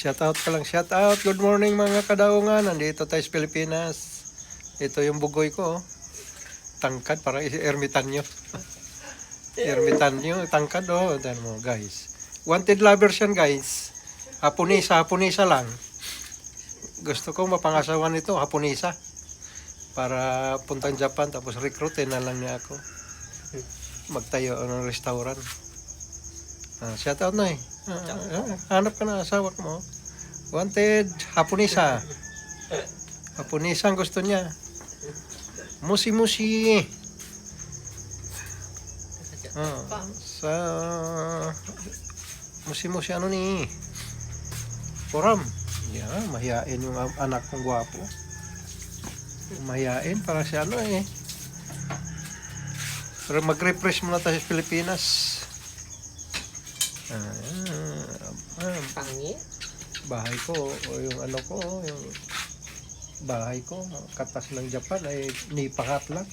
Shout out ka lang, shout out. Good morning mga kadaungan. Nandito tayo sa Pilipinas. Ito yung bugoy ko. Tangkad, parang ermitanyo. Ermitanyo, tangkad oh. Tignan mo guys. Wanted lovers yan guys. Hapunisa lang. Gusto kong mapangasawan nito, Hapunisa. Para puntang Japan, tapos recruitin na lang niya ako. Magtayo ng restaurant. Shout out na eh. Hanap ka na asawa mo. Wanted, Hapunisa. Hapunisa ang gusto niya. Musi-musi. Sa musi-musi ano ni? Koram. Yeah, mahiyain yung anak kong gwapo. Mahiyain para si ano eh. Pero mag-refresh muna tayo sa Pilipinas. Pangit? Bahay ko o yung ano ko, yung bahay ko, katas ng Japan ay nipahat lang.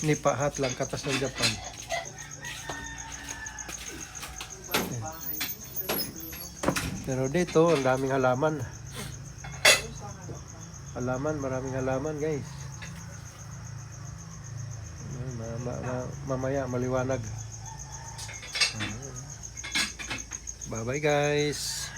Nipahat lang katas ng Japan. Pero dito, ang daming halaman. Maraming halaman guys. Mamaya maliwanag. Bye bye guys.